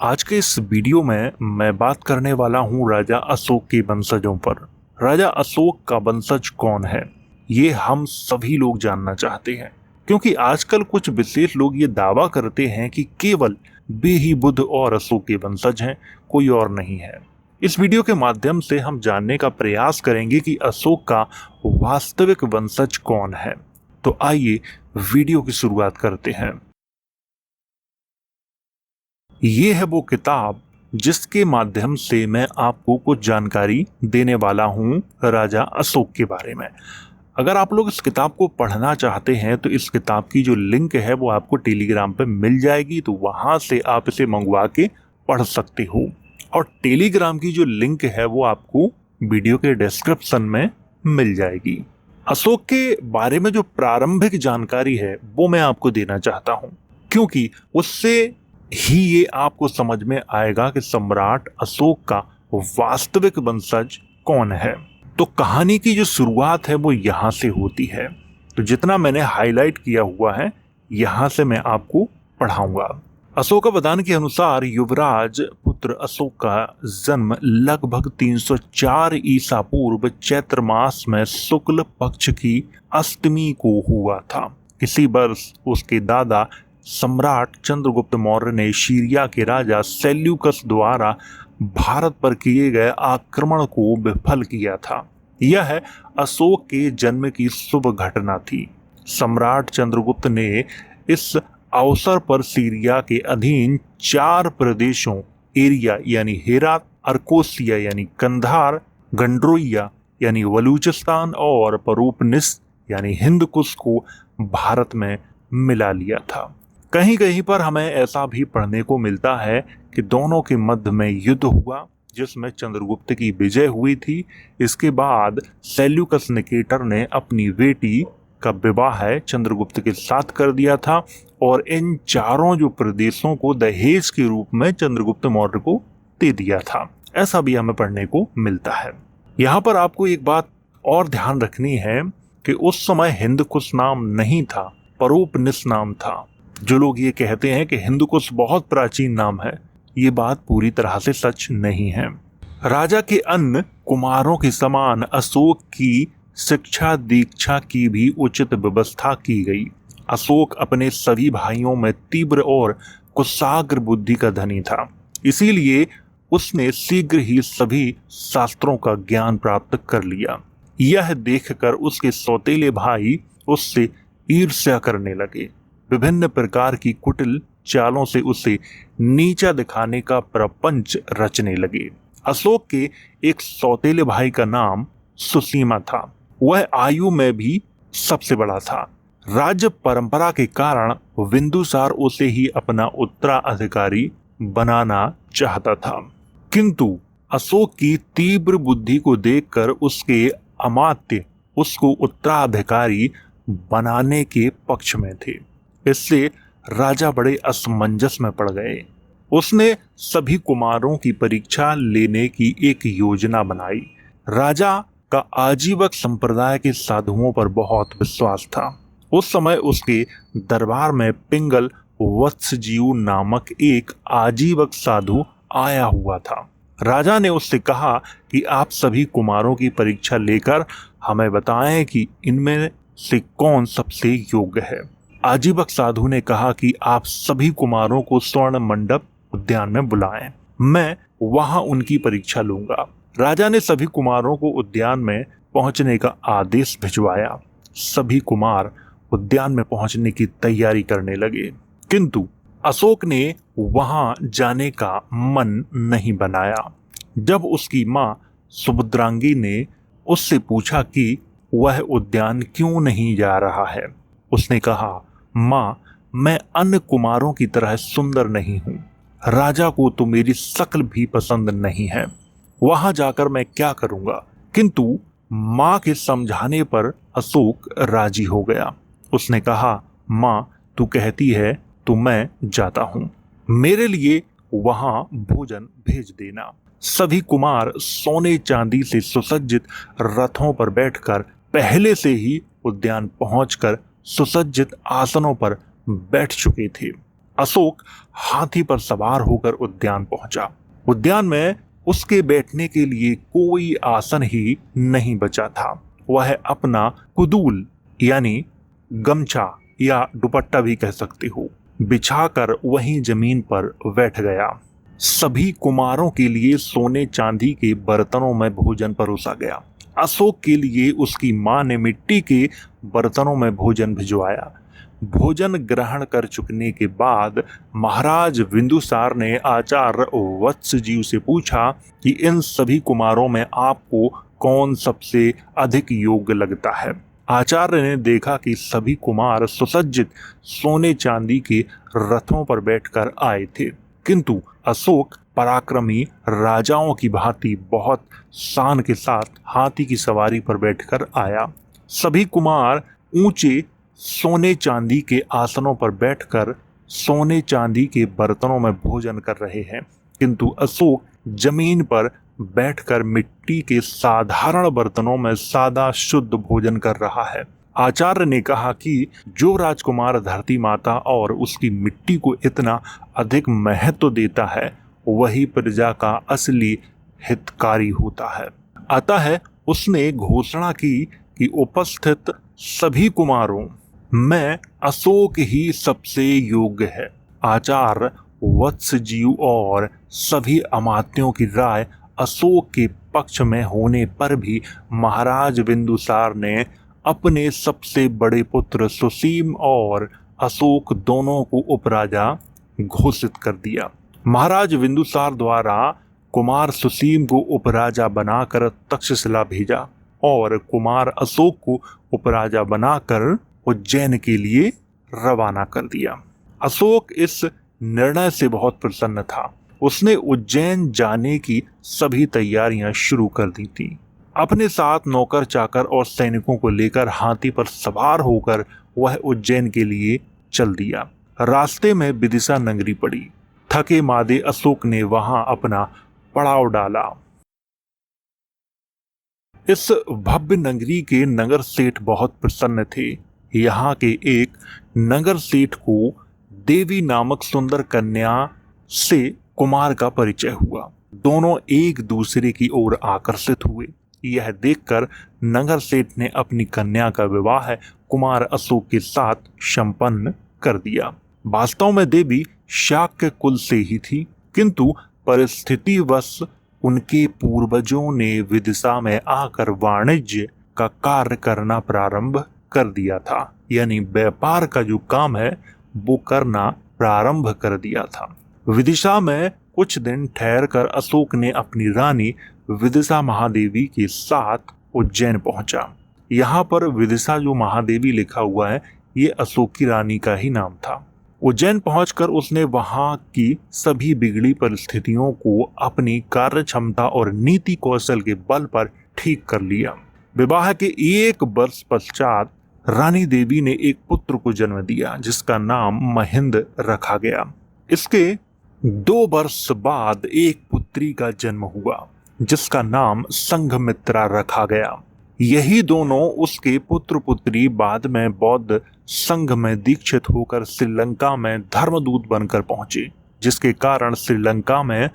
आज के इस वीडियो में मैं बात करने वाला हूं राजा अशोक के वंशजों पर। राजा अशोक का वंशज कौन है, ये हम सभी लोग जानना चाहते हैं, क्योंकि आजकल कुछ विशेष लोग ये दावा करते हैं कि केवल वे ही बुद्ध और अशोक के वंशज हैं, कोई और नहीं है। इस वीडियो के माध्यम से हम जानने का प्रयास करेंगे कि अशोक का वास्तविक वंशज कौन है। तो आइए वीडियो की शुरुआत करते हैं। ये है वो किताब जिसके माध्यम से मैं आपको कुछ जानकारी देने वाला हूं राजा अशोक के बारे में। अगर आप लोग इस किताब को पढ़ना चाहते हैं तो इस किताब की जो लिंक है वो आपको टेलीग्राम पे मिल जाएगी, तो वहां से आप इसे मंगवा के पढ़ सकते हो। और टेलीग्राम की जो लिंक है वो आपको वीडियो के डिस्क्रिप्शन में मिल जाएगी। अशोक के बारे में जो प्रारंभिक जानकारी है वो मैं आपको देना चाहता हूं, क्योंकि उससे ही ये आपको समझ में आएगा कि सम्राट अशोक का वास्तविक वंशज कौन है। तो कहानी की जो शुरुआत है वो यहां से होती है। तो जितना मैंने हाईलाइट किया हुआ है यहां से मैं आपको पढ़ाऊंगा। अशोकावदान के अनुसार युवराज पुत्र अशोक का जन्म लगभग 304 ईसा पूर्व चैत्र मास में शुक्ल पक्ष की अष्टमी को हुआ था। इसी वर्ष उसके दादा सम्राट चंद्रगुप्त मौर्य ने सीरिया के राजा सेल्यूकस द्वारा भारत पर किए गए आक्रमण को विफल किया था। यह अशोक के जन्म की शुभ घटना थी। सम्राट चंद्रगुप्त ने इस अवसर पर सीरिया के अधीन 4 प्रदेशों एरिया यानी हेरात, अर्कोसिया यानी कंधार, गंड्रोइया यानी बलूचिस्तान और परोपनिस यानी हिंदकुश को भारत में मिला लिया था। कहीं कहीं पर हमें ऐसा भी पढ़ने को मिलता है कि दोनों के मध्य में युद्ध हुआ जिसमें चंद्रगुप्त की विजय हुई थी। इसके बाद सेल्यूकस निकेटर ने अपनी बेटी का विवाह चंद्रगुप्त के साथ कर दिया था और इन चारों जो प्रदेशों को दहेज के रूप में चंद्रगुप्त मौर्य को दे दिया था। ऐसा भी हमें पढ़ने को मिलता है। यहाँ पर आपको एक बात और ध्यान रखनी है कि उस समय हिंदकुश नाम नहीं था, परोपनिस नाम था। जो लोग ये कहते हैं कि हिंदकुश बहुत प्राचीन नाम है, ये बात पूरी तरह से सच नहीं है। राजा के अन्य कुमारों के समान अशोक की शिक्षा दीक्षा की भी उचित व्यवस्था की गई। अशोक अपने सभी भाइयों में तीव्र और कुशाग्र बुद्धि का धनी था, इसीलिए उसने शीघ्र ही सभी शास्त्रों का ज्ञान प्राप्त कर लिया। यह देखकर उसके सौतेले भाई उससे ईर्ष्या करने लगे। विभिन्न प्रकार की कुटिल चालों से उसे नीचा दिखाने का प्रपंच रचने लगे। अशोक के एक सौतेले भाई का नाम सुसीमा था। वह आयु में भी सबसे बड़ा था। राज्य परंपरा के कारण बिंदुसार उसे ही अपना उत्तराधिकारी बनाना चाहता था, किंतु अशोक की तीव्र बुद्धि को देखकर उसके अमात्य उसको उत्तराधिकारी बनाने के पक्ष में थे। इससे राजा बड़े असमंजस में पड़ गए। उसने सभी कुमारों की परीक्षा लेने की एक योजना बनाई। राजा का आजीवक संप्रदाय के साधुओं पर बहुत विश्वास था। उस समय उसके दरबार में पिंगल वत्सजीव नामक एक आजीवक साधु आया हुआ था। राजा ने उससे कहा कि आप सभी कुमारों की परीक्षा लेकर हमें बताएं कि इनमें से कौन सबसे योग्य है। आजीवक साधु ने कहा कि आप सभी कुमारों को स्वर्ण मंडप उद्यान में बुलाएं, मैं वहां उनकी परीक्षा लूंगा। राजा ने सभी कुमारों को उद्यान में पहुंचने का आदेश भिजवाया। सभी कुमार उद्यान में पहुंचने की तैयारी करने लगे, किंतु अशोक ने वहां जाने का मन नहीं बनाया। जब उसकी मां सुभद्रांगी ने उससे पूछा कि वह उद्यान क्यों नहीं जा रहा है, उसने कहा, मां, मैं अन्य कुमारों की तरह सुंदर नहीं हूं। राजा को तो मेरी शक्ल भी पसंद नहीं है। वहां जाकर मैं क्या करूंगा? किंतु मां के समझाने पर अशोक राजी हो गया। उसने कहा, मां, तू कहती है तो मैं जाता हूं। मेरे लिए वहां भोजन भेज देना। सभी कुमार सोने चांदी से सुसज्जित रथों पर बैठकर पहले से ही उद्यान पहुंचकर सुसज्जित आसनों पर बैठ चुके थे। अशोक हाथी पर सवार होकर उद्यान पहुंचा। उद्यान में उसके बैठने के लिए कोई आसन ही नहीं बचा था। वह अपना कुदूल यानी गमछा या दुपट्टा भी कह सकते हो, बिछाकर वहीं जमीन पर बैठ गया। सभी कुमारों के लिए सोने चांदी के बर्तनों में भोजन परोसा गया। अशोक के लिए उसकी मां ने मिट्टी के बर्तनों में भोजन भिजवाया। भोजन ग्रहण कर चुकने के बाद महाराज बिंदुसार ने आचार्य वत्सजीव से पूछा कि इन सभी कुमारों में आपको कौन सबसे अधिक योग्य लगता है। आचार्य ने देखा कि सभी कुमार सुसज्जित सोने चांदी के रथों पर बैठकर आए थे, किंतु अशोक पराक्रमी राजाओं की भांति बहुत शान के साथ हाथी की सवारी पर बैठकर आया। सभी कुमार ऊंचे सोने चांदी के आसनों पर बैठकर सोने चांदी के बर्तनों में भोजन कर रहे हैं, किंतु अशोक जमीन पर बैठकर मिट्टी के साधारण बर्तनों में सादा शुद्ध भोजन कर रहा है। आचार्य ने कहा कि जो राजकुमार धरती माता और उसकी मिट्टी को इतना अधिक महत्व देता है, वही प्रजा का असली हितकारी होता है। अतः उसने घोषणा की कि उपस्थित सभी कुमारों में अशोक ही सबसे योग्य है। आचार्य वत्सजीव और सभी अमात्यों की राय अशोक के पक्ष में होने पर भी महाराज बिंदुसार ने अपने सबसे बड़े पुत्र सुसीम और अशोक दोनों को उपराजा घोषित कर दिया। महाराज बिंदुसार द्वारा कुमार सुसीम को उपराजा बनाकर तक्षशिला भेजा और कुमार अशोक को उपराजा बनाकर उज्जैन के लिए रवाना कर दिया। अशोक इस निर्णय से बहुत प्रसन्न था। उसने उज्जैन जाने की सभी तैयारियां शुरू कर दी थी। अपने साथ नौकर चाकर और सैनिकों को लेकर हाथी पर सवार होकर वह उज्जैन के लिए चल दिया। रास्ते में विदिशा नगरी पड़ी। थके मादे अशोक ने वहां अपना पड़ाव डाला। इस भव्य नगरी के नगर सेठ बहुत प्रसन्न थे। यहाँ के एक नगर सेठ को देवी नामक सुंदर कन्या से कुमार का परिचय हुआ। दोनों एक दूसरे की ओर आकर्षित हुए। यह देखकर नगर सेठ ने अपनी कन्या का विवाह कुमार अशोक के साथ संपन्न कर दिया। वास्तव में देवी शाक्य कुल से ही थी, किंतु परिस्थितिवश उनके पूर्वजों ने विदिशा में आकर वाणिज्य का कार्य करना प्रारंभ कर दिया था, यानी व्यापार का जो काम है वो करना प्रारंभ कर दिया था। विदिशा में कुछ दिन ठहरकर अशोक ने अपनी रानी विदिशा महादेवी के साथ उज्जैन पहुंचा। यहाँ पर विदिशा जो महादेवी लिखा हुआ है, ये अशोक की रानी का ही नाम था। उज्जैन पहुंचकर उसने वहां की सभी बिगड़ी परिस्थितियों को अपनी कार्य क्षमता और नीति कौशल के बल पर ठीक कर लिया। विवाह के 1 वर्ष पश्चात रानी देवी ने एक पुत्र को जन्म दिया, जिसका नाम महेंद्र रखा गया। इसके 2 वर्ष बाद एक पुत्री का जन्म हुआ, जिसका नाम संघमित्रा रखा गया। यही दोनों उसके पुत्र पुत्री बाद में बौद्ध संघ में दीक्षित होकर श्रीलंका में धर्मदूत बनकर पहुंचे, जिसके कारण श्रीलंका में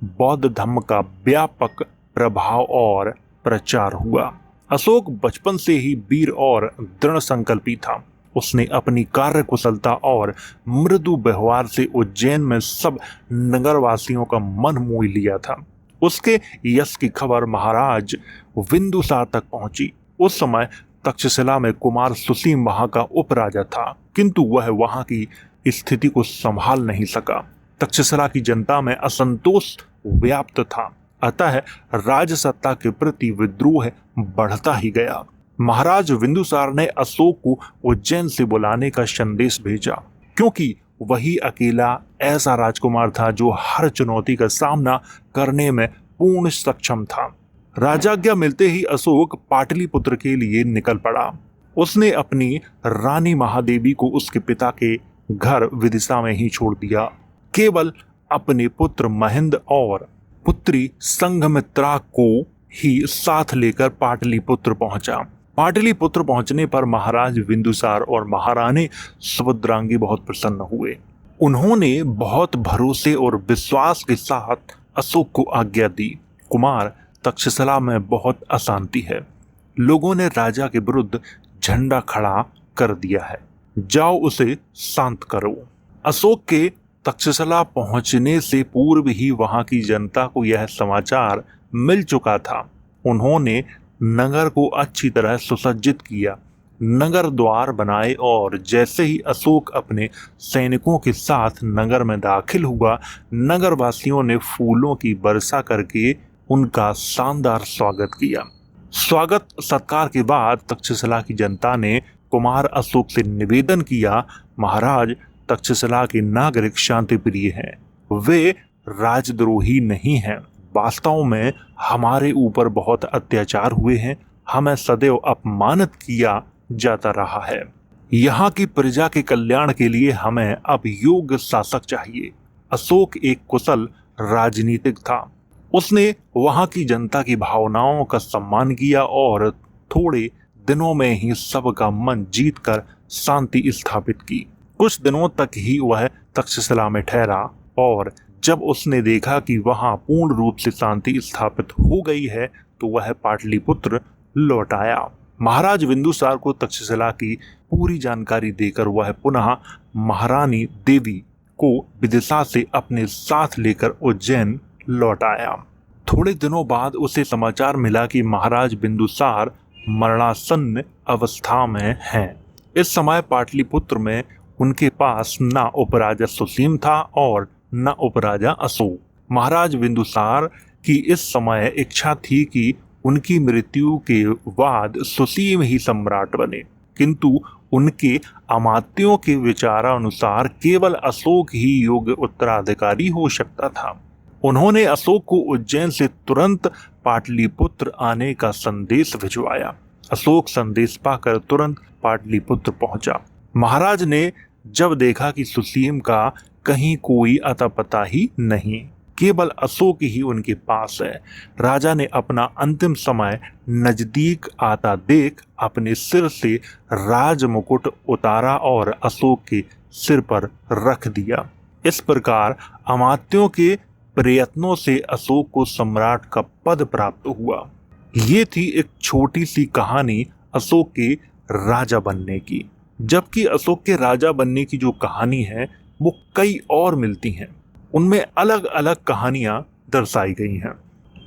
बौद्ध धर्म का व्यापक प्रभाव और प्रचार हुआ। अशोक बचपन से ही वीर और दृढ़ संकल्पी था। उसने अपनी कार्य कुशलता और मृदु व्यवहार से उज्जैन में सब नगरवासियों का मन मोह लिया था। उसके यश की खबर महाराज बिंदुसार तक पहुंची। उस समय तक्षशिला में कुमार सुसीम वहां का उपराजा था, किंतु वह वहां की स्थिति को संभाल नहीं सका। तक्षशिला की जनता में असंतोष व्याप्त था, अतः राजसत्ता के प्रति विद्रोह बढ़ता ही गया। महाराज बिंदुसार ने अशोक को उज्जैन से बुलाने का संदेश भेजा, क्योंकि वही अकेला ऐसा राजकुमार था जो हर चुनौती का सामना करने में पूर्ण सक्षम था। राजाज्ञा मिलते ही अशोक पाटलिपुत्र के लिए निकल पड़ा। उसने अपनी रानी महादेवी को उसके पिता के घर विदिशा में ही छोड़ दिया। केवल अपने पुत्र महेंद्र और पुत्री संघमित्रा को ही साथ लेकर पाटलिपुत्र पहुंचा। पाटलिपुत्र पहुंचने पर महाराज बिंदुसार और महारानी सुभद्रांगी बहुत प्रसन्न हुए। उन्होंने बहुत भरोसे और विश्वास के साथ अशोक को आज्ञा दी, कुमार, तक्षशिला में बहुत अशांति है। लोगों ने राजा के विरुद्ध झंडा खड़ा कर दिया है, जाओ उसे शांत करो। अशोक के तक्षशिला पहुंचने से पूर्व ही वहां की जनता को यह समाचार मिल चुका था। उन्होंने नगर को अच्छी तरह सुसज्जित किया, नगर द्वार बनाए और जैसे ही अशोक अपने सैनिकों के साथ नगर में दाखिल हुआ, नगरवासियों ने फूलों की वर्षा करके उनका शानदार स्वागत किया। स्वागत सत्कार के बाद तक्षशिला की जनता ने कुमार अशोक से निवेदन किया, महाराज, तक्षशिला के नागरिक शांति प्रिय हैं, वे राजद्रोही नहीं हैं। वास्तव में हमारे ऊपर बहुत अत्याचार हुए हैं, हमें सदैव अपमानित किया जाता रहा है। यहाँ की प्रजा के कल्याण के लिए हमें अब योग्य शासक चाहिए। अशोक एक कुशल राजनीतिक था। उसने वहां की जनता की भावनाओं का सम्मान किया और थोड़े दिनों में ही सबका मन जीतकर शांति स्थापित की। कुछ दिनों तक ही वह तक्षशिला में ठहरा और जब उसने देखा कि वहां पूर्ण रूप से शांति स्थापित हो गई है तो वह पाटलिपुत्र लौट आया। महाराज बिंदुसार को तक्षशिला की पूरी जानकारी देकर वह पुनः महारानी देवी को विदिशा से अपने साथ लेकर उज्जैन लौट आया। थोड़े दिनों बाद उसे समाचार मिला कि महाराज बिंदुसार मरणासन्न अवस्था में हैं। इस समय पाटलिपुत्र में उनके पास न उपराजा सुसीम था और न उपराजा अशोक। महाराज बिंदुसार की इस समय इच्छा थी कि उनकी मृत्यु के बाद सुसीम ही सम्राट बने, किंतु उनके अमात्यों के विचारानुसार केवल अशोक ही योग्य उत्तराधिकारी हो सकता था। उन्होंने अशोक को उज्जैन से तुरंत पाटलिपुत्र आने का संदेश भिजवाया। अशोक संदेश पाकर तुरंत पाटलिपुत्र पहुंचा। महाराज ने जब देखा कि सुसीम का कहीं कोई अता पता ही नहीं, केवल अशोक ही उनके पास है, राजा ने अपना अंतिम समय नजदीक आता देख अपने सिर से राज मुकुट उतारा और अशोक के सिर पर रख दिया। इस प्रकार अमात्यों के प्रयत्नों से अशोक को सम्राट का पद प्राप्त हुआ। ये थी एक छोटी सी कहानी अशोक के राजा बनने की। जबकि अशोक के राजा बनने की जो कहानी है वो कई और मिलती हैं, उनमें अलग अलग कहानियां दर्शाई गई हैं,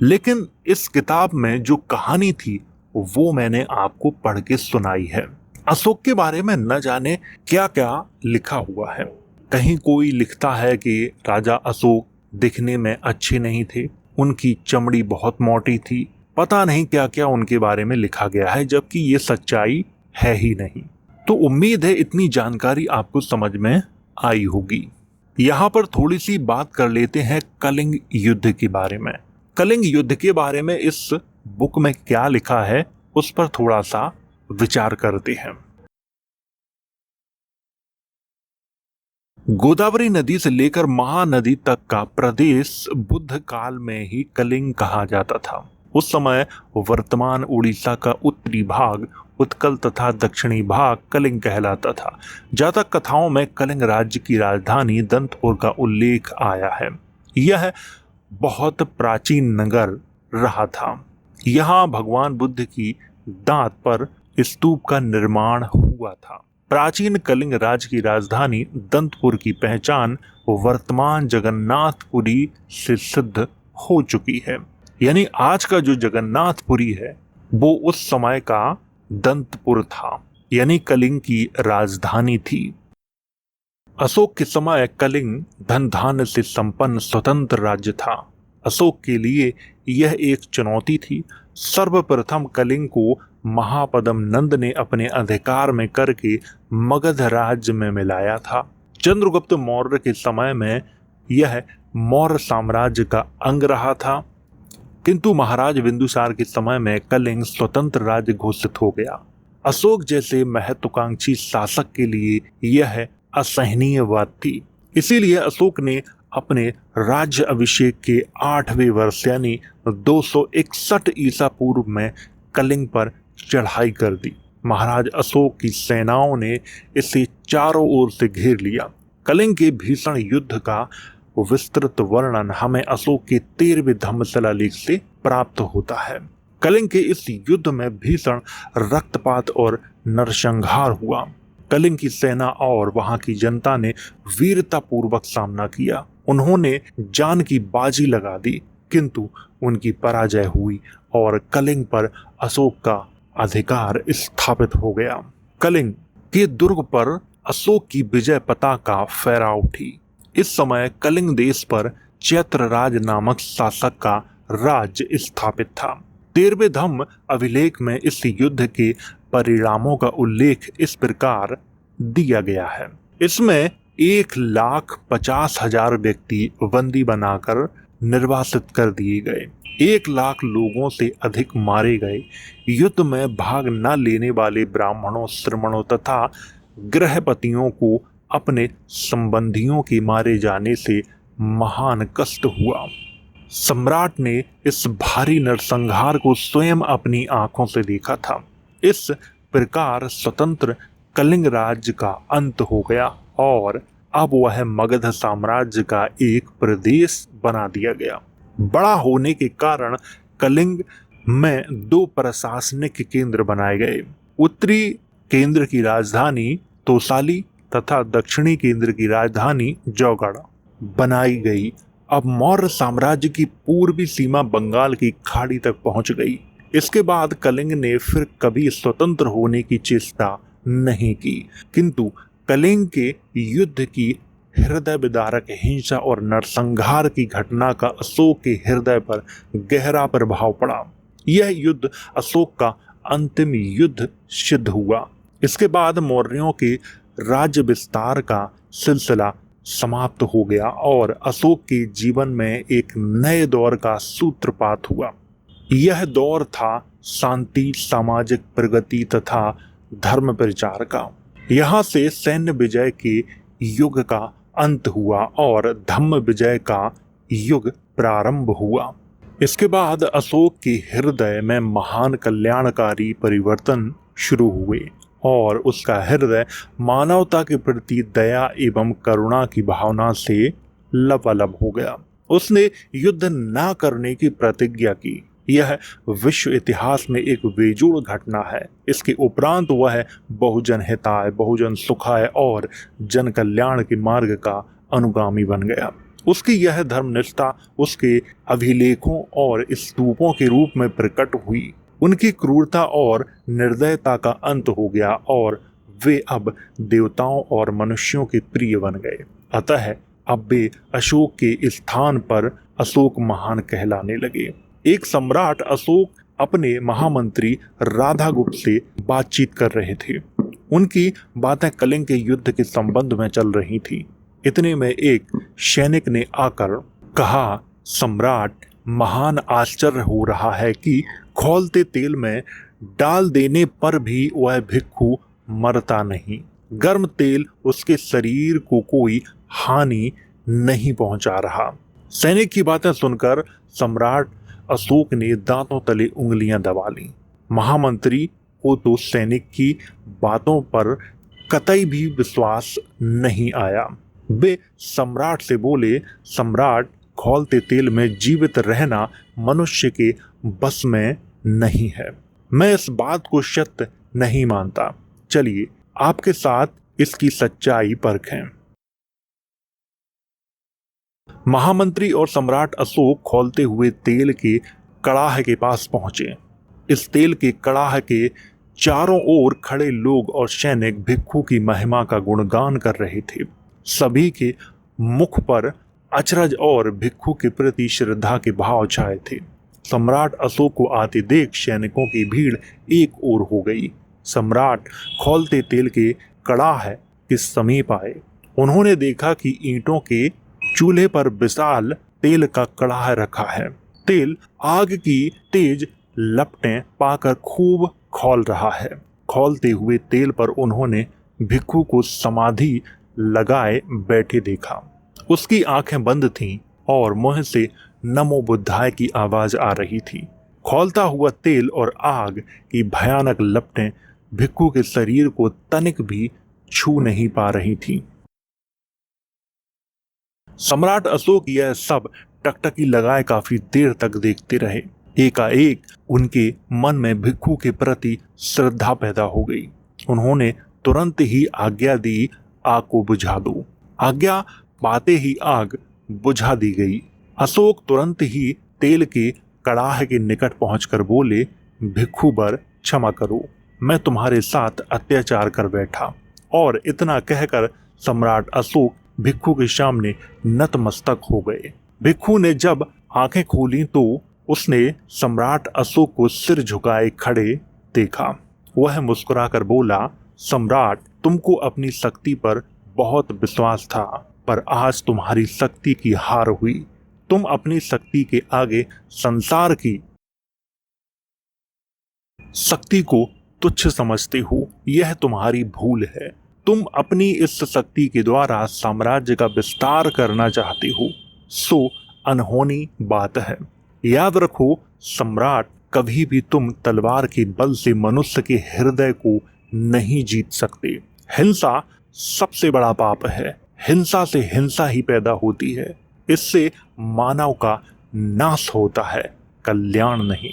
लेकिन इस किताब में जो कहानी थी वो मैंने आपको पढ़ के सुनाई है। अशोक के बारे में न जाने क्या क्या लिखा हुआ है। कहीं कोई लिखता है कि राजा अशोक दिखने में अच्छे नहीं थे, उनकी चमड़ी बहुत मोटी थी, पता नहीं क्या क्या उनके बारे में लिखा गया है, जबकि ये सच्चाई है ही नहीं। तो उम्मीद है इतनी जानकारी आपको समझ में आई होगी। यहाँ पर थोड़ी सी बात कर लेते हैं कलिंग युद्ध के बारे में। कलिंग युद्ध के बारे में इस बुक में क्या लिखा है उस पर थोड़ा सा विचार करते हैं। गोदावरी नदी से लेकर महानदी तक का प्रदेश बुद्ध काल में ही कलिंग कहा जाता था। उस समय वर्तमान उड़ीसा का उत्तरी भाग उत्कल तथा दक्षिणी भाग कलिंग कहलाता था। जातक कथाओं में कलिंग राज्य की राजधानी दंतपुर का उल्लेख आया है। यह बहुत प्राचीन नगर रहा था। यहाँ भगवान बुद्ध की दांत पर स्तूप का निर्माण हुआ था। प्राचीन कलिंग राज्य की राजधानी दंतपुर की पहचान वर्तमान जगन्नाथपुरी से सिद्ध हो चुकी है। यानी आज का जो जगन्नाथपुरी है वो उस समय का दंतपुर था, यानी कलिंग की राजधानी थी। अशोक के समय कलिंग धन धान्य से संपन्न स्वतंत्र राज्य था। अशोक के लिए यह एक चुनौती थी। सर्वप्रथम कलिंग को महापद्म नंद ने अपने अधिकार में करके मगध राज्य में मिलाया था। चंद्रगुप्त मौर्य के समय में यह मौर्य साम्राज्य का अंग रहा था, किंतु महाराज बिंदुसार के समय में कलिंग स्वतंत्र राज्य घोषित हो गया। अशोक जैसे महत्वाकांक्षी शासक के लिए यह असहनीय बात थी। इसीलिए अशोक ने अपने राज्य अभिषेक के 8वें वर्ष यानी 261 ईसा पूर्व में कलिंग पर चढ़ाई कर दी। महाराज अशोक की सेनाओं ने इसे चारों ओर से घेर लिया। कलिंग के भीषण युद्ध का विस्तृत वर्णन हमें अशोक के 13वें धम्मशिला लेख से प्राप्त होता है। कलिंग के इस युद्ध में भीषण रक्तपात और नरसंहार हुआ। कलिंग की सेना और वहां की जनता ने वीरतापूर्वक सामना किया। उन्होंने जान की बाजी लगा दी, किंतु उनकी पराजय हुई और कलिंग पर अशोक का अधिकार स्थापित हो गया। कलिंग के दुर्ग पर अशोक की विजय पताका फहरा उठी। इस समय कलिंग देश पर चैत्रराज नामक शासक का राज्य स्थापित था। 13वें धम्म अभिलेख में इस युद्ध के परिणामों का उल्लेख इस प्रकार दिया गया है। इसमें 1,50,000 व्यक्ति बंदी बनाकर निर्वासित कर दिए गए। 1,00,000 लोगों से अधिक मारे गए। युद्ध में भाग न लेने वाले ब्राह्मणों, श्रमणों तथा गृहपतियों को अपने संबंधियों के मारे जाने से महान कष्ट हुआ। सम्राट ने इस भारी नरसंहार को स्वयं अपनी आंखों से देखा था। इस प्रकार स्वतंत्र कलिंग राज्य का अंत हो गया और अब वह मगध साम्राज्य का एक प्रदेश बना दिया गया। बड़ा होने के कारण कलिंग में 2 प्रशासनिक केंद्र बनाए गए। उत्तरी केंद्र की राजधानी तोसाली तथा दक्षिणी केंद्र की राजधानी जौगढ़ बनाई गई। अब मौर्य साम्राज्य की पूर्वी सीमा बंगाल की खाड़ी तक पहुंच गई। इसके बाद कलिंग ने फिर कभी स्वतंत्र होने की चेष्टा नहीं की, किंतु कलिंग के युद्ध की हृदय विदारक हिंसा और नरसंहार की घटना का अशोक के हृदय पर गहरा प्रभाव पड़ा। यह युद्ध अशोक का अंतिम युद्ध सिद्ध हुआ। इसके बाद मौर्यों के राज्य विस्तार का सिलसिला समाप्त हो गया और अशोक के जीवन में एक नए दौर का सूत्रपात हुआ। यह दौर था शांति, सामाजिक प्रगति तथा धर्म प्रचार का। यहाँ से सैन्य विजय के युग का अंत हुआ और धम्म विजय का युग प्रारंभ हुआ। इसके बाद अशोक के हृदय में महान कल्याणकारी परिवर्तन शुरू हुए और उसका हृदय मानवता के प्रति दया एवं करुणा की भावना से लबालब हो गया। उसने युद्ध न करने की प्रतिज्ञा की। यह विश्व इतिहास में एक बेजोड़ घटना है। इसके उपरांत वह बहुजन हिताय, बहुजन सुखाय और जन कल्याण के मार्ग का अनुगामी बन गया। उसकी यह धर्मनिष्ठा उसके अभिलेखों और स्तूपों के रूप में प्रकट हुई। उनकी क्रूरता और निर्दयता का अंत हो गया और वे अब देवताओं और मनुष्यों के प्रिय बन गए। अतः अब वे अशोक के स्थान पर अशोक महान कहलाने लगे। एक सम्राट अशोक अपने महामंत्री राधागुप्त से बातचीत कर रहे थे। उनकी बातें कलिंग के युद्ध के संबंध में चल रही थी। इतने में एक सैनिक ने आकर कहा, सम्राट, महान आश्चर्य हो रहा है कि खौलते तेल में डाल देने पर भी वह भिक्षु मरता नहीं। गर्म तेल उसके शरीर को कोई हानि नहीं पहुंचा रहा। सैनिक की बातें सुनकर सम्राट अशोक ने दांतों तले उंगलियां दबा लीं। महामंत्री को तो सैनिक की बातों पर कतई भी विश्वास नहीं आया। वे सम्राट से बोले, सम्राट, खौलते तेल में जीवित रहना मनुष्य के बस में नहीं है। मैं इस बात को सत्य नहीं मानता। चलिए आपके साथ इसकी सच्चाई परखें। महामंत्री और सम्राट अशोक खौलते हुए तेल के कड़ाह के पास पहुंचे। इस तेल के कड़ाह के चारों ओर खड़े लोग और सैनिक भिक्षु की महिमा का गुणगान कर रहे थे। सभी के मुख पर अचरज और भिक्षु के प्रति श्रद्धा के भाव छाए थे। सम्राट अशोक को आते देख सैनिकों की भीड़ एक ओर हो गई। सम्राट खौलते तेल के कड़ाह के समीप आए। उन्होंने देखा कि ईंटों के चूल्हे पर विशाल तेल का कड़ाह रखा है। तेल आग की तेज लपटें पाकर खूब खौल रहा है। खौलते हुए तेल पर उन्होंने भिक्षु को समाधि लगाए बैठे देखा। उसकी आंखें बंद थीं और मुंह से नमो बुद्धाय की आवाज आ रही थी। खौलता हुआ तेल और आग की भयानक लपटें भिक्षु के शरीर को तनिक भी छू नहीं पा रही थीं। सम्राट अशोक यह सब टकटकी लगाए काफी देर तक देखते रहे। एकाएक उनके मन में भिक्षु के प्रति श्रद्धा पैदा हो गई। उन्होंने तुरंत ही आज्ञा दी, आग को बुझा दो। आज्ञा पाते ही आग बुझा दी गई। अशोक तुरंत ही तेल के कड़ाह के निकट पहुंचकर बोले, भिक्षुवर क्षमा करो, मैं तुम्हारे साथ अत्याचार कर बैठा। और इतना कहकर सम्राट अशोक भिक्षु के सामने नतमस्तक हो गए। भिक्षु ने जब आंखें खोली तो उसने सम्राट अशोक को सिर झुकाए खड़े देखा। वह मुस्कुराकर बोला, सम्राट, तुमको अपनी शक्ति पर बहुत विश्वास था, पर आज तुम्हारी शक्ति की हार हुई। तुम अपनी शक्ति के आगे संसार की शक्ति को तुच्छ समझते हो, यह तुम्हारी भूल है। तुम अपनी इस शक्ति के द्वारा साम्राज्य का विस्तार करना चाहते हो, सो अनहोनी बात है। याद रखो सम्राट, कभी भी तुम तलवार के बल से मनुष्य के हृदय को नहीं जीत सकते। हिंसा सबसे बड़ा पाप है। हिंसा से हिंसा ही पैदा होती है। इससे मानव का नाश होता है, कल्याण नहीं।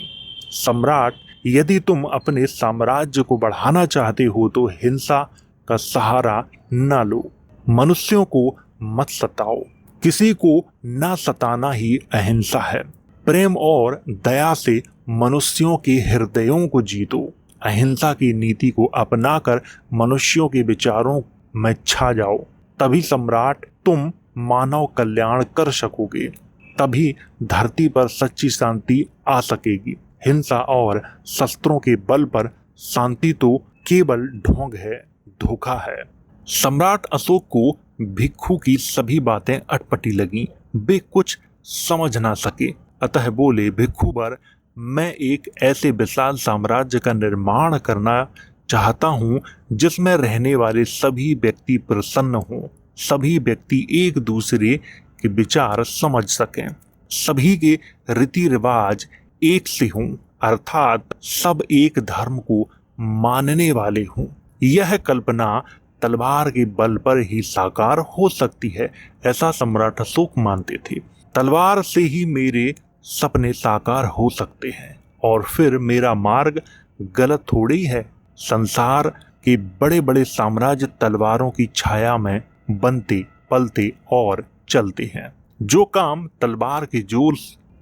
सम्राट, यदि तुम अपने साम्राज्य को बढ़ाना चाहते हो तो हिंसा का सहारा न लो। मनुष्यों को मत सताओ। किसी को न सताना ही अहिंसा है। प्रेम और दया से मनुष्यों के हृदयों को जीतो। अहिंसा की नीति को अपनाकर मनुष्यों के विचारों में छा जाओ। तभी सम्राट तुम मानव कल्याण कर सकोगे। तभी धरती पर सच्ची शांति आ सकेगी। हिंसा और शस्त्रों के बल पर शांति तो केवल ढोंग है, धोखा है। सम्राट अशोक को भिक्षु की सभी बातें अटपटी लगी। वे कुछ समझ ना सके, अतः बोले, भिक्षुवर, मैं एक ऐसे विशाल साम्राज्य का निर्माण करना चाहता हूँ जिसमें रहने वाले सभी व्यक्ति प्रसन्न हों, सभी व्यक्ति एक दूसरे के विचार समझ सकें, सभी के रीति रिवाज एक से हों, अर्थात सब एक धर्म को मानने वाले हों। यह कल्पना तलवार के बल पर ही साकार हो सकती है, ऐसा सम्राट अशोक मानते थे। तलवार से ही मेरे सपने साकार हो सकते हैं, और फिर मेरा मार्ग गलत थोड़ी है। संसार के बड़े बड़े साम्राज्य तलवारों की छाया में बनते, पलते और चलते हैं। जो काम तलवार के जोर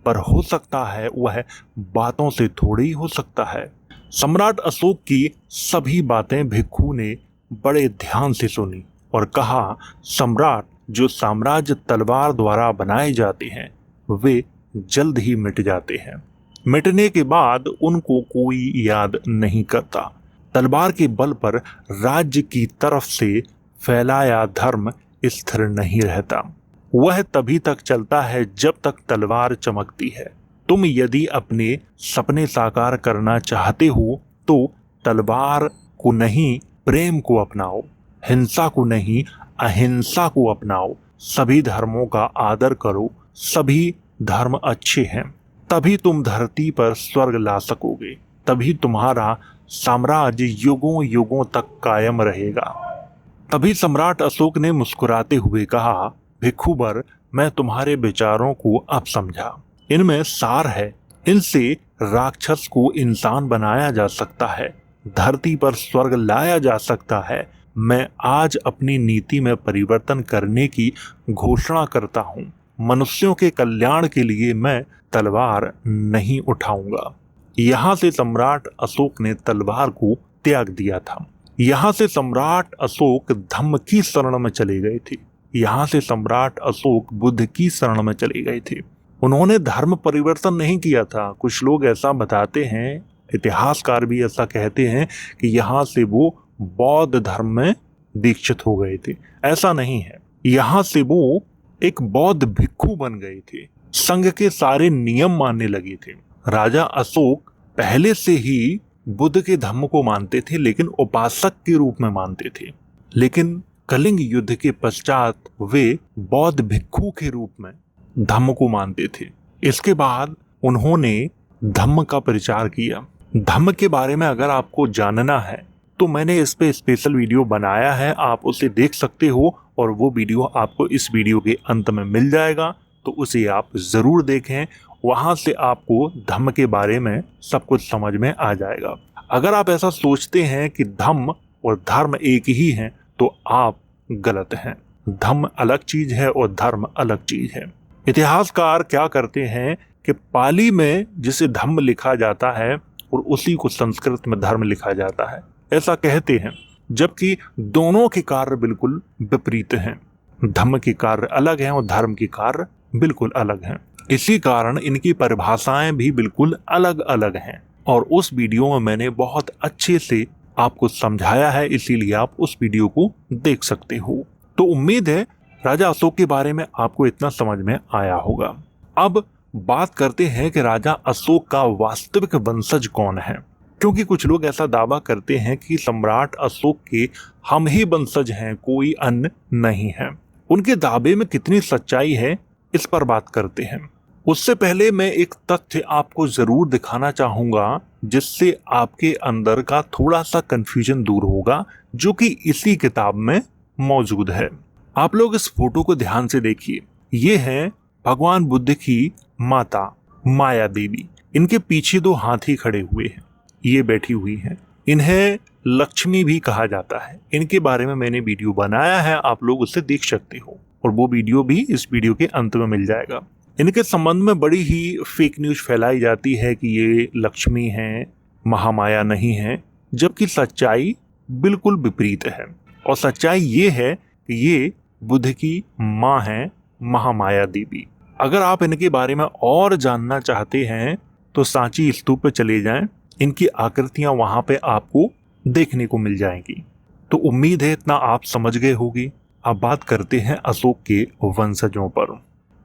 पर हो सकता है वह बातों से थोड़ी हो सकता है। सम्राट अशोक की सभी बातें भिक्षु ने बड़े ध्यान से सुनी और कहा, सम्राट, जो साम्राज्य तलवार द्वारा बनाए जाते हैं वे जल्द ही मिट जाते हैं। मिटने के बाद उनको कोई याद नहीं करता। तलवार के बल पर राज्य की तरफ से फैलाया धर्म स्थिर नहीं रहता। वह तभी तक चलता है जब तक तलवार चमकती है। तुम यदि अपने सपने साकार करना चाहते हो तो तलवार को नहीं, प्रेम को अपनाओ। हिंसा को नहीं, अहिंसा को अपनाओ। सभी धर्मों का आदर करो। सभी धर्म अच्छे हैं। तभी तुम धरती पर स्वर्ग ला सकोगे। तभी तुम्हारा साम्राज्य युगों युगों तक कायम रहेगा। तभी सम्राट अशोक ने मुस्कुराते हुए कहा, भिक्षुवर, मैं तुम्हारे विचारों को अब समझा। इनमें सार है। इनसे राक्षस को इंसान बनाया जा सकता है, धरती पर स्वर्ग लाया जा सकता है। मैं आज अपनी नीति में परिवर्तन करने की घोषणा करता हूँ। मनुष्यों के कल्याण के लिए मैं तलवार नहीं उठाऊंगा। यहाँ से सम्राट अशोक ने तलवार को त्याग दिया था। यहाँ से सम्राट अशोक धम्म की शरण में चले गए थे। यहाँ से सम्राट अशोक बुद्ध की शरण में चले गए थे। उन्होंने धर्म परिवर्तन नहीं किया था। कुछ लोग ऐसा बताते हैं, इतिहासकार भी ऐसा कहते हैं कि यहाँ से वो बौद्ध धर्म में दीक्षित हो गए थे। ऐसा नहीं है। यहाँ से वो एक बौद्ध भिक्षु बन गए थे। संघ के सारे नियम मानने लगे थे। राजा अशोक पहले से ही बुद्ध के धर्म को मानते थे, लेकिन उपासक के रूप में मानते थे। लेकिन कलिंग युद्ध के पश्चात वे बौद्ध भिक्षु के रूप में धम्म को मानते थे। इसके बाद उन्होंने धम्म का प्रचार किया। धम्म के बारे में अगर आपको जानना है तो मैंने इस पे स्पेशल वीडियो बनाया है, आप उसे देख सकते हो और वो वीडियो आपको इस वीडियो के अंत में मिल जाएगा, तो उसे आप ज़रूर देखें। वहाँ से आपको धम्म के बारे में सब कुछ समझ में आ जाएगा। अगर आप ऐसा सोचते हैं कि धम्म और धर्म एक ही हैं तो आप गलत हैं। धम्म अलग चीज है और धर्म अलग चीज है। इतिहासकार क्या करते हैं कि पाली में जिसे धम्म लिखा जाता है और उसी को संस्कृत में धर्म लिखा जाता है, ऐसा कहते हैं, जबकि दोनों के कार्य बिल्कुल विपरीत हैं। धम्म के कार्य अलग हैं और धर्म के कार्य बिल्कुल अलग हैं। इसी कारण इनकी परिभाषाएं भी बिल्कुल अलग अलग हैं और उस वीडियो में मैंने बहुत अच्छे से आपको समझाया है, इसीलिए आप उस वीडियो को देख सकते हो। तो उम्मीद है राजा अशोक के बारे में आपको इतना समझ में आया होगा। अब बात करते हैं कि राजा अशोक का वास्तविक वंशज कौन है, क्योंकि कुछ लोग ऐसा दावा करते हैं कि सम्राट अशोक के हम ही वंशज हैं, कोई अन्य नहीं है। उनके दावे में कितनी सच्चाई है, इस पर बात करते हैं। उससे पहले मैं एक तथ्य आपको जरूर दिखाना चाहूंगा जिससे आपके अंदर का थोड़ा सा कंफ्यूजन दूर होगा, जो कि इसी किताब में मौजूद है। आप लोग इस फोटो को ध्यान से देखिए। ये है भगवान बुद्ध की माता माया देवी। इनके पीछे दो हाथी खड़े हुए हैं, ये बैठी हुई हैं। इन्हें लक्ष्मी भी कहा जाता है। इनके बारे में मैंने वीडियो बनाया है, आप लोग उसे देख सकते हो और वो वीडियो भी इस वीडियो के अंत में मिल जाएगा। इनके संबंध में बड़ी ही फेक न्यूज फैलाई जाती है कि ये लक्ष्मी हैं, महामाया नहीं है, जबकि सच्चाई बिल्कुल विपरीत है। और सच्चाई ये है कि ये बुद्ध की माँ है, महामाया देवी। अगर आप इनके बारे में और जानना चाहते हैं तो सांची स्तूप पे चले जाएं, इनकी आकृतियां वहां पे आपको देखने को मिल जाएंगी। तो उम्मीद है इतना आप समझ गए होगी। अब बात करते हैं अशोक के वंशजों पर।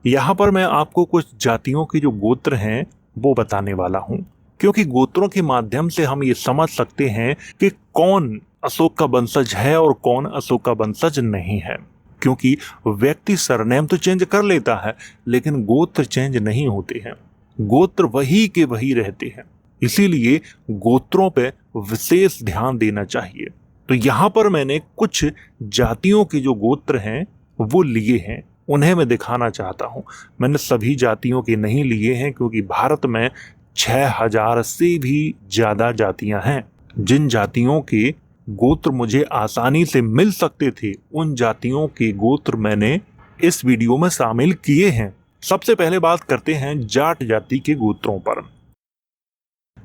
यहाँ पर मैं आपको कुछ जातियों के जो गोत्र हैं वो बताने वाला हूँ, क्योंकि गोत्रों के माध्यम से हम ये समझ सकते हैं कि कौन अशोक का वंशज है और कौन अशोक का वंशज नहीं है। क्योंकि व्यक्ति सरनेम तो चेंज कर लेता है, लेकिन गोत्र चेंज नहीं होते हैं। गोत्र वही के वही रहते हैं, इसीलिए गोत्रों पे विशेष ध्यान देना चाहिए। तो यहाँ पर मैंने कुछ जातियों के जो गोत्र हैं वो लिए हैं, उन्हें मैं दिखाना चाहता हूँ। मैंने सभी जातियों के नहीं लिए हैं, क्योंकि भारत में 6000 से भी ज्यादा जातियां हैं। जिन जातियों के गोत्र मुझे आसानी से मिल सकते थे, उन जातियों के गोत्र मैंने इस वीडियो में शामिल किए हैं। सबसे पहले बात करते हैं जाट जाति के गोत्रों पर।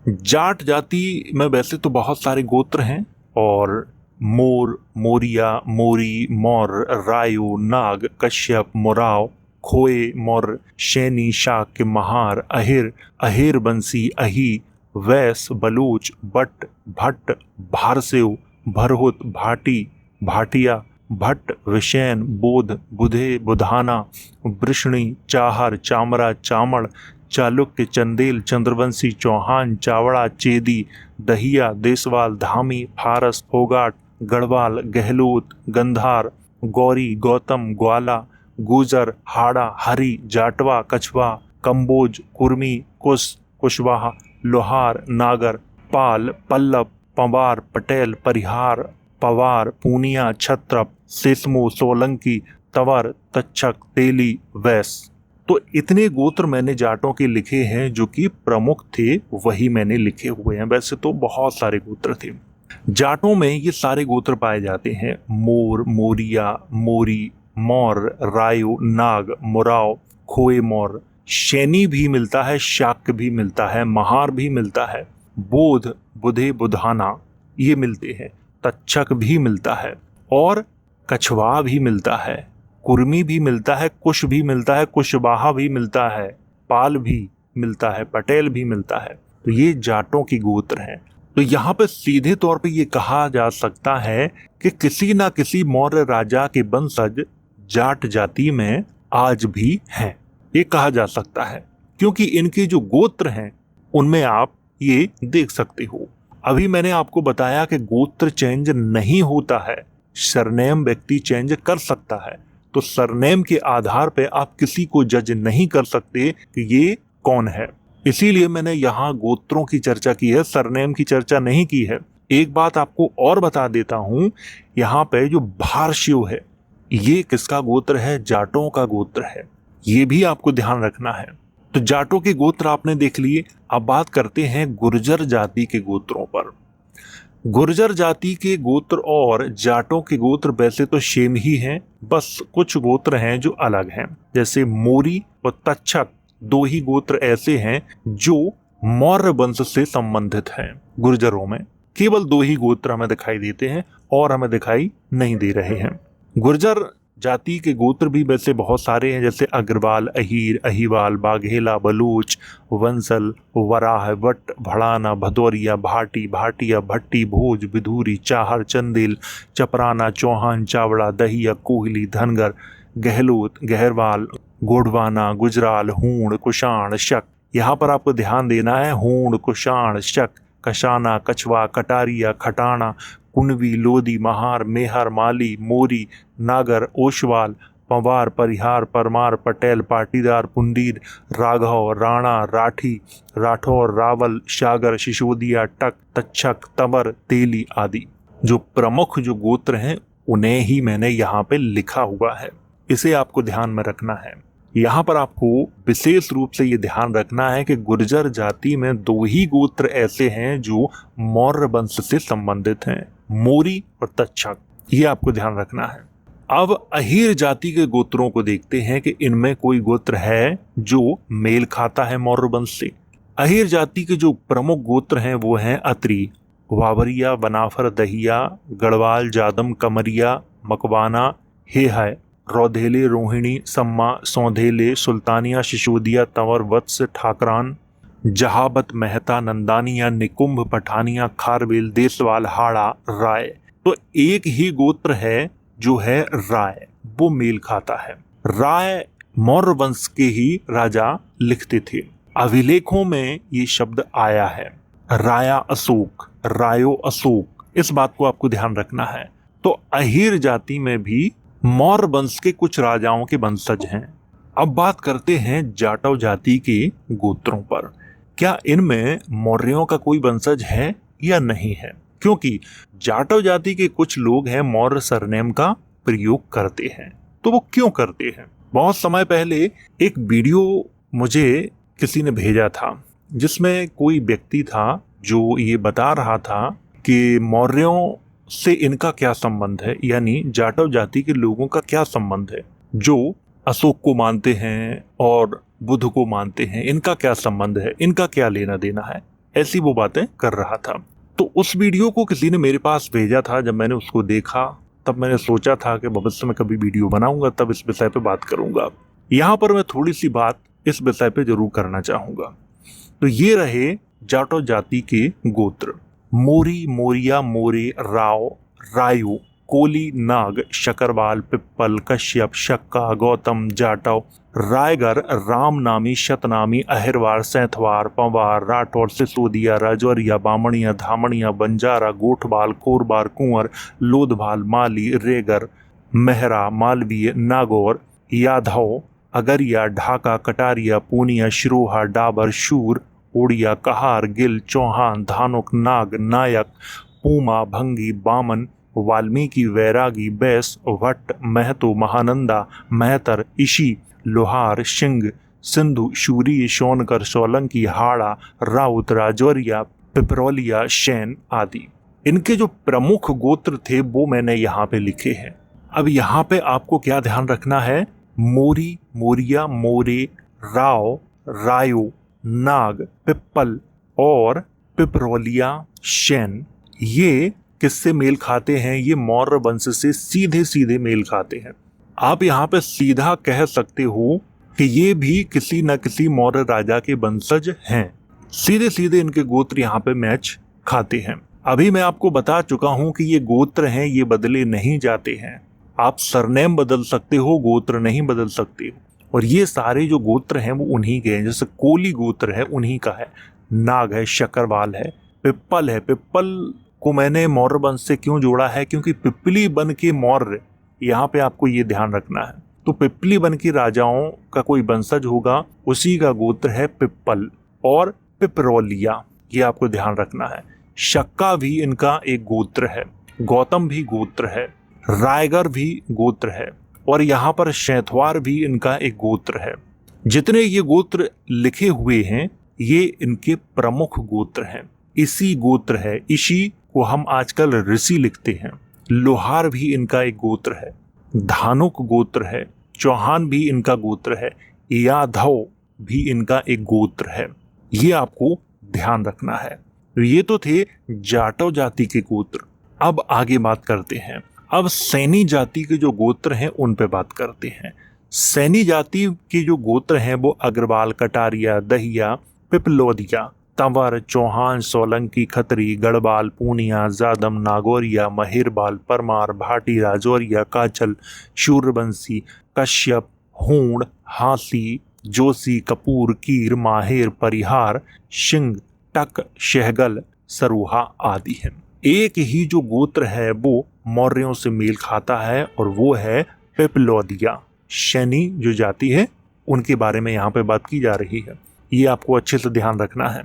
जाट जाति में वैसे तो बहुत सारे गोत्र हैं, और मोर, मोरिया, मोरी, मौर, रायू, नाग, कश्यप, मोराव, खोए, मौर, शैनी, शाक्य, महार, अहिर, अहिर बंसी, अही, वैस, बलूच, बट, भट्ट, भारसेव, भरहुत, भाटी, भाटिया, भट्ट, विशैन, बोध, बुधे, बुधाना, वृष्णी, चाहर, चामरा, चामड़, चालुक्य, चंदेल, चंद्रवंशी, चौहान, चावड़ा, चेदी, दहिया, देसवाल, धामी, फारस, फोगाट, गढ़वाल, गहलोत, गंधार, गौरी, गौतम, ग्वाला, गुजर, हाड़ा, हरी, जाटवा, कछवा, कंबोज, कुर्मी, कुश, कुशवाहा, लोहार, नागर, पाल, पल्लव, पंवार, पटेल, परिहार, पवार, पूनिया, छत्रप, सेसमो, सोलंकी, तवर, तक्षक, तेली, वैस। तो इतने गोत्र मैंने जाटों के लिखे हैं, जो कि प्रमुख थे वही मैंने लिखे हुए हैं। वैसे तो बहुत सारे गोत्र थे। जाटों में ये सारे गोत्र पाए जाते हैं: मोर, मोरिया, मोरी, मौर, रायू, नाग, मोराव, खोए, मौर। शैनी भी मिलता है, शाक्य भी मिलता है, महार भी मिलता है, बोध, बुधे, बुधाना ये मिलते हैं, तक्षक भी मिलता है, और कछवा भी मिलता है, कुर्मी भी मिलता है, कुश भी मिलता है, कुशवाहा भी मिलता है, पाल भी मिलता है, पटेल भी मिलता है। तो ये जाटों की गोत्र हैं। तो यहाँ पे सीधे तौर पे ये कहा जा सकता है कि किसी ना किसी मौर्य राजा के वंशज जाट जाति में आज भी हैं, ये कहा जा सकता है, क्योंकि इनके जो गोत्र हैं उनमें आप ये देख सकते हो। अभी मैंने आपको बताया कि गोत्र चेंज नहीं होता है, सरनेम व्यक्ति चेंज कर सकता है। तो सरनेम के आधार पे आप किसी को जज नहीं कर सकते कि ये कौन है। इसीलिए मैंने यहाँ गोत्रों की चर्चा की है, सरनेम की चर्चा नहीं की है। एक बात आपको और बता देता हूं, यहाँ पे जो भारशिव है ये किसका गोत्र है? जाटों का गोत्र है। ये भी आपको ध्यान रखना है। तो जाटों के गोत्र आपने देख लिए। अब बात करते हैं गुर्जर जाति के गोत्रों पर। गुर्जर जाति के गोत्र और जाटों के गोत्र वैसे तो सेम ही हैं, बस कुछ गोत्र हैं जो अलग हैं। जैसे मोरी और तक्षक दो ही गोत्र ऐसे हैं जो मौर्य वंश से संबंधित हैं। गुर्जरों में केवल दो ही गोत्र हमें दिखाई देते हैं और हमें दिखाई नहीं दे रहे हैं। गुर्जर जाति के गोत्र भी वैसे बहुत सारे हैं, जैसे अग्रवाल, अहीर, अहीवाल, बाघेला, बलूच, वंसल, वराह, वट, भड़ाना, भदौरिया, भाटी, भाटिया, भट्टी, भोज, विधूरी, चाहर, चंदेल, चपराना, चौहान, चावड़ा, दहिया, कोहली, धनगर, गहलोत, गहरवाल, गोडवाना, गुजराल, हूण, कुषाण, शक। यहाँ पर आपको ध्यान देना है, हूण, कुषाण, शक, कशाना, कछवा, कटारिया, खटाना, कुनवी, लोधी, महार, मेहर, माली, मोरी, नागर, ओशवाल, पंवार, परिहार, परमार, पटेल, पाटीदार, पुंडीर, राघव, राणा, राठी, राठौर, रावल, सागर, सिसोदिया, टक, तक्षक, तंवर, तेली आदि। जो प्रमुख जो गोत्र हैं उन्हें ही मैंने यहाँ पे लिखा हुआ है, इसे आपको ध्यान में रखना है। यहाँ पर आपको विशेष रूप से ये ध्यान रखना है कि गुर्जर जाति में दो ही गोत्र ऐसे हैं जो मौर्य वंश से संबंधित हैं, मोरी और तक्षक। ये आपको ध्यान रखना है। अब अहीर जाति के गोत्रों को देखते हैं कि इनमें कोई गोत्र है जो मेल खाता है मौर्य वंश से। अहीर जाति के जो प्रमुख गोत्र हैं वो हैं अत्री, वावरिया, बनाफर, दहिया, गढ़वाल, जादम, कमरिया, मकवाना, हेहय, रौधेले, रोहिणी, सम्मा, सौधेले, सुल्तानिया, सिसोदिया, तंवर, वत्स, ठाकरान, जहाबत, मेहता, नंदानिया, निकुंभ, पठानिया, खारवेल, देसवाल, हाड़ा, राय। तो एक ही गोत्र है जो है राय, वो मेल खाता है। राय मौर्य वंश के ही राजा लिखते थे। अभिलेखों में ये शब्द आया है, राया अशोक, रायो अशोक। इस बात को आपको ध्यान रखना है। तो अहीर जाति में भी मौर्य वंश के कुछ राजाओं के वंशज हैं। अब बात करते हैं जाटव जाति के गोत्रों पर। क्या इनमें मौर्यों का कोई वंशज है या नहीं है? क्योंकि जाटव जाति के कुछ लोग हैं मौर्य सरनेम का प्रयोग करते हैं। तो वो क्यों करते हैं? बहुत समय पहले एक वीडियो मुझे किसी ने भेजा था जिसमें कोई व्यक्ति था जो ये बता रहा था कि मौर्यों से इनका क्या संबंध है, यानी जाटव जाति के लोगों का क्या संबंध है जो अशोक को मानते हैं और बुद्ध को मानते हैं। इनका क्या संबंध है, इनका क्या लेना देना है, ऐसी वो बातें कर रहा था। तो उस वीडियो को किसी ने मेरे पास भेजा था। जब मैंने उसको देखा तब मैंने सोचा था कि भविष्य में कभी वीडियो बनाऊंगा तब इस विषय पे बात करूंगा। यहाँ पर मैं थोड़ी सी बात इस विषय पे जरूर करना चाहूंगा। तो ये रहे जाटव जाति के गोत्र। मोरी, मोरिया, मोरे, राव, रायू, कोली, नाग, शकरवाल, पिप्पल, कश्यप, शक्का, गौतम, जाटव, रायगर, रामनामी, शतनामी, अहिरवार, सैंथवार, पंवार, राठौर, सिसोदिया, राजौरिया, बामणिया, धामणिया, बंजारा, गोठवाल, कोरबार, कुंवर, लोधवाल, माली, रेगर, मेहरा, मालवीय, नागौर, यादव, अगरिया, ढाका, कटारिया, पूनिया, शिरोहा, डाबर, शूर, ओडिया, कहार, गिल, चौहान, धानुक, नाग, नायक, पूमा, भंगी, बामन, वाल्मीकि, वैरागी, बैस, भट्ट, महतो, महानंदा, महतर, ईशी, लोहार, सिंह, सिंधु, शूरी, शोनकर, सोलंकी, हाड़ा, राउत, राजौरिया, पिपरौलिया, शैन आदि। इनके जो प्रमुख गोत्र थे वो मैंने यहाँ पे लिखे हैं। अब यहाँ पे आपको क्या ध्यान रखना है? मोरी, मोरिया, मोरे, राव, रायो, नाग, पिप्पल और पिपरौलिया, शैन, ये किससे मेल खाते हैं? ये मौर्य वंश से सीधे सीधे मेल खाते हैं। आप यहाँ पे सीधा कह सकते हो कि ये भी किसी न किसी मौर्य राजा के वंशज हैं। सीधे सीधे इनके गोत्र यहाँ पे मैच खाते हैं। अभी मैं आपको बता चुका हूँ कि ये गोत्र हैं, ये बदले नहीं जाते हैं। आप सरनेम बदल सकते हो, गोत्र नहीं बदल सकते हो। और ये सारे जो गोत्र हैं वो उन्हीं के हैं। जैसे कोली गोत्र है उन्हीं का है, नाग है, शकरवाल है, पिप्पल है। पिप्पल को मैंने मौर्य वंश से क्यों जोड़ा है? क्योंकि पिपली बन के मौर्य, यहाँ पे आपको ये ध्यान रखना है। तो पिपली बन के राजाओं का कोई वंशज होगा, उसी का गोत्र है पिप्पल और पिपरौलिया, ये आपको ध्यान रखना है। शक्का भी इनका एक गोत्र है, गौतम भी गोत्र है, रायगर भी गोत्र है और यहाँ पर शैथवार भी इनका एक गोत्र है। जितने ये गोत्र लिखे हुए हैं ये इनके प्रमुख गोत्र हैं। इसी गोत्र है, इसी को हम आजकल ऋषि लिखते हैं। लोहार भी इनका एक गोत्र है, धानुक गोत्र है, चौहान भी इनका गोत्र है, यादव भी इनका एक गोत्र है। ये आपको ध्यान रखना है। तो ये तो थे जाटव जाति के गोत्र। अब आगे बात करते हैं, अब सैनी जाति के जो गोत्र हैं उन पे बात करते हैं। सैनी जाति के जो गोत्र हैं वो अग्रवाल, कटारिया, दहिया, पिपलोदिया, तंवर, चौहान, सोलंकी, खत्री, गढ़वाल, पूनिया, जादम, नागौरिया, महिरबाल, परमार, भाटी, राजौरिया, काचल, शूरवंशी, कश्यप, हूण, हासी, जोशी, कपूर, कीर, माहिर, परिहार, सिंह, टक, शहगल, सरुहा आदि हैं। एक ही जो गोत्र है वो मौर्यों से मेल खाता है और वो है पिपलोदिया। सैनी जो जाति है उनके बारे में यहाँ पे बात की जा रही है, ये आपको अच्छे से ध्यान रखना है।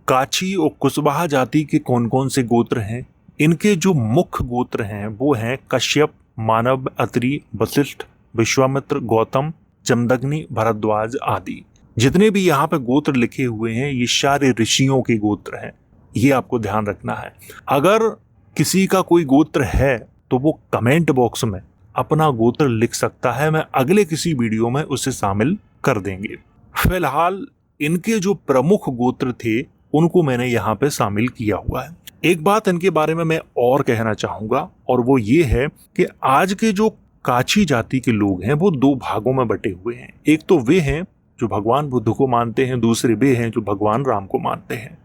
काची और कुशवाहा जाति के कौन कौन से गोत्र हैं? इनके जो मुख्य गोत्र हैं वो हैं कश्यप, मानव, अत्रि, वशिष्ठ, विश्वामित्र, गौतम, जमदग्नि, भरद्वाज आदि। जितने भी यहाँ पे गोत्र लिखे हुए हैं ये सारे ऋषियों के गोत्र हैं, ये आपको ध्यान रखना है। अगर किसी का कोई गोत्र है तो वो कमेंट बॉक्स में अपना गोत्र लिख सकता है, मैं अगले किसी वीडियो में उसे शामिल कर देंगे। फिलहाल इनके जो प्रमुख गोत्र थे उनको मैंने यहाँ पे शामिल किया हुआ है। एक बात इनके बारे में मैं और कहना चाहूंगा और वो ये है कि आज के जो काची जाति के लोग हैं वो दो भागों में बटे हुए हैं। एक तो वे हैं जो भगवान बुद्ध को मानते हैं, दूसरे वे हैं जो भगवान राम को मानते हैं।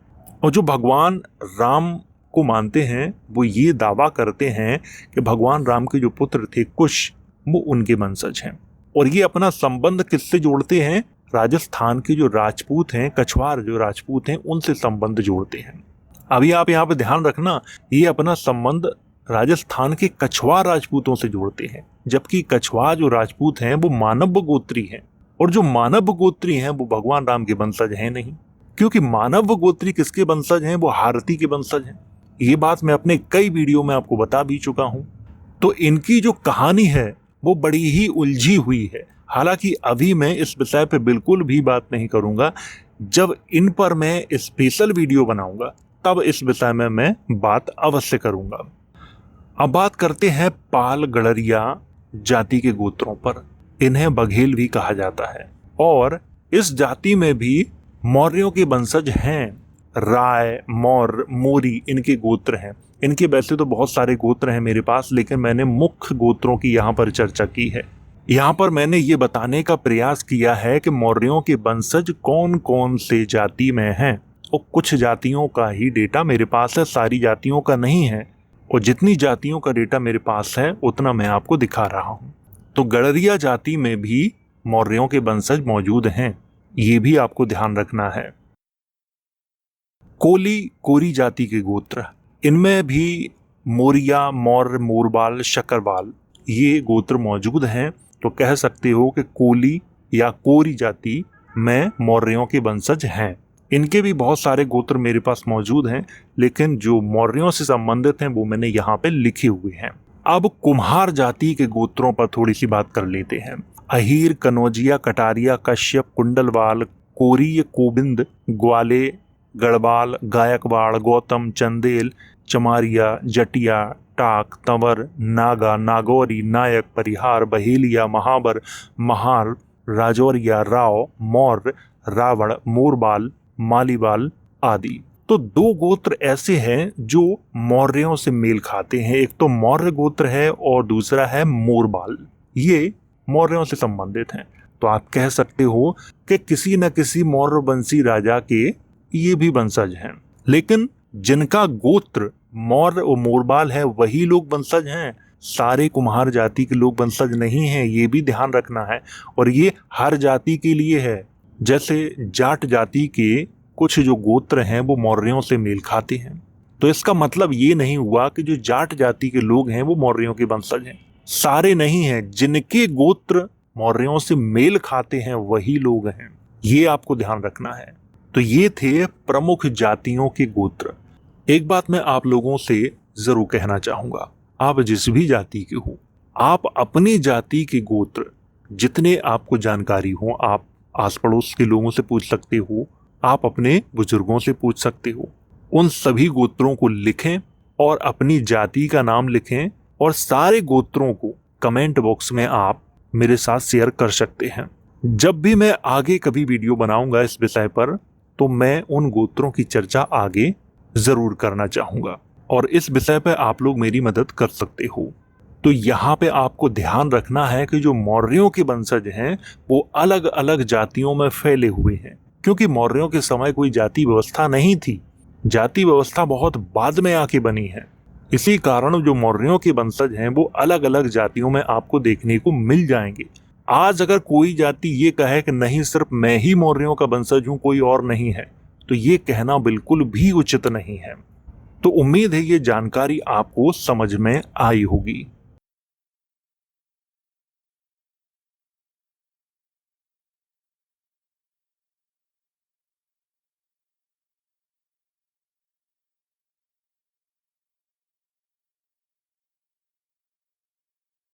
और जो भगवान राम को मानते हैं वो ये दावा करते हैं कि भगवान राम के जो पुत्र थे कुश, वो उनके वंशज हैं। और ये अपना संबंध किससे जोड़ते हैं? राजस्थान के जो राजपूत हैं, कछवार जो राजपूत हैं, उनसे संबंध जोड़ते हैं। अभी आप यहाँ पे ध्यान रखना, ये अपना संबंध राजस्थान के कछवार राजपूतों से जोड़ते हैं, जबकि कछवार जो राजपूत हैं वो मानव गोत्री हैं। और जो मानव गोत्री हैं वो भगवान राम के वंशज हैं नहीं, क्योंकि मानव गोत्री किसके वंशज हैं? वो हारती के वंशज हैं। ये बात मैं अपने कई वीडियो में आपको बता भी चुका हूं। तो इनकी जो कहानी है वो बड़ी ही उलझी हुई है। हालांकि अभी मैं इस विषय पे बिल्कुल भी बात नहीं करूंगा। जब इन पर मैं स्पेशल वीडियो बनाऊंगा तब इस विषय में मैं बात अवश्य करूंगा। अब बात करते हैं पाल गड़रिया जाति के गोत्रों पर। इन्हें बघेल भी कहा जाता है और इस जाति में भी मौर्यों के वंशज हैं। राय, मौर्य, मोरी इनके गोत्र हैं। इनके वैसे तो बहुत सारे गोत्र हैं मेरे पास, लेकिन मैंने मुख्य गोत्रों की यहाँ पर चर्चा की है। यहाँ पर मैंने ये बताने का प्रयास किया है कि मौर्यों के वंशज कौन कौन से जाति में हैं। और कुछ जातियों का ही डेटा मेरे पास है, सारी जातियों का नहीं है। और जितनी जातियों का डेटा मेरे पास है उतना मैं आपको दिखा रहा हूँ। तो गड़रिया जाति में भी मौर्यों के वंशज मौजूद हैं, ये भी आपको ध्यान रखना है। कोली, कोरी जाति के गोत्र, इनमें भी मौर्या, मौर्य, मोरबाल, शक्करबाल ये गोत्र मौजूद हैं। तो कह सकते हो कि कोली या कोरी जाति में मौर्यों के वंशज हैं। इनके भी बहुत सारे गोत्र मेरे पास मौजूद हैं, लेकिन जो मौर्यों से संबंधित हैं वो मैंने यहाँ पे लिखे हुए हैं। अब कुम्हार जाति के गोत्रों पर थोड़ी सी बात कर लेते हैं। अहीर, कनौजिया, कटारिया, कश्यप, कुंडलवाल, कोरी, कोबिंद, ग्वाले, गढ़वाल, गायकवाड़, गौतम, चंदेल, चमारिया, जटिया, टाक, तंवर, नागा, नागौरी, नायक, परिहार, बहेलिया, महाबर, महार, राजौरिया, राव, मौर्य, रावण, मोरबाल, मालीबाल आदि। तो दो गोत्र ऐसे हैं जो मौर्यों से मेल खाते हैं। एक तो मौर्य गोत्र है और दूसरा है मोरबाल। ये मौर्यों से संबंधित हैं। तो आप कह सकते हो कि किसी न किसी मौर्य वंशी राजा के ये भी वंशज हैं। लेकिन जिनका गोत्र मौर्य और मोरबाल है वही लोग वंशज हैं, सारे कुम्हार जाति के लोग वंशज नहीं हैं, ये भी ध्यान रखना है। और ये हर जाति के लिए है। जैसे जाट जाति के कुछ जो गोत्र हैं वो मौर्यों से मेल खाते हैं, तो इसका मतलब ये नहीं हुआ कि जो जाट जाति के लोग हैं वो मौर्यों के वंशज हैं। सारे नहीं हैं, जिनके गोत्र मौर्यों से मेल खाते हैं वही लोग हैं, ये आपको ध्यान रखना है। तो ये थे प्रमुख जातियों के गोत्र। एक बात मैं आप लोगों से जरूर कहना चाहूंगा, आप जिस भी जाति के हो, आप अपनी जाति के गोत्र जितने आपको जानकारी हो, आप आस पड़ोस के लोगों से पूछ सकते हो, आप अपने बुजुर्गों से पूछ सकते हो। उन सभी गोत्रों को लिखें और अपनी जाति का नाम लिखें और सारे गोत्रों को कमेंट बॉक्स में आप मेरे साथ शेयर कर सकते हैं। जब भी मैं आगे कभी वीडियो बनाऊंगा इस विषय पर, तो मैं उन गोत्रों की चर्चा आगे जरूर करना चाहूंगा और इस विषय पर आप लोग मेरी मदद कर सकते हो। तो यहाँ पे आपको ध्यान रखना है कि जो मौर्यों के वंशज हैं वो अलग अलग जातियों में फैले हुए हैं, क्योंकि मौर्यों के समय कोई जाति व्यवस्था नहीं थी। जाति व्यवस्था बहुत बाद में आके बनी है। इसी कारण जो मौर्यों के वंशज हैं वो अलग अलग जातियों में आपको देखने को मिल जाएंगे। आज अगर कोई जाति ये कहे कि नहीं सिर्फ मैं ही मौर्यों का वंशज हूं, कोई और नहीं है, तो ये कहना बिल्कुल भी उचित नहीं है। तो उम्मीद है ये जानकारी आपको समझ में आई होगी।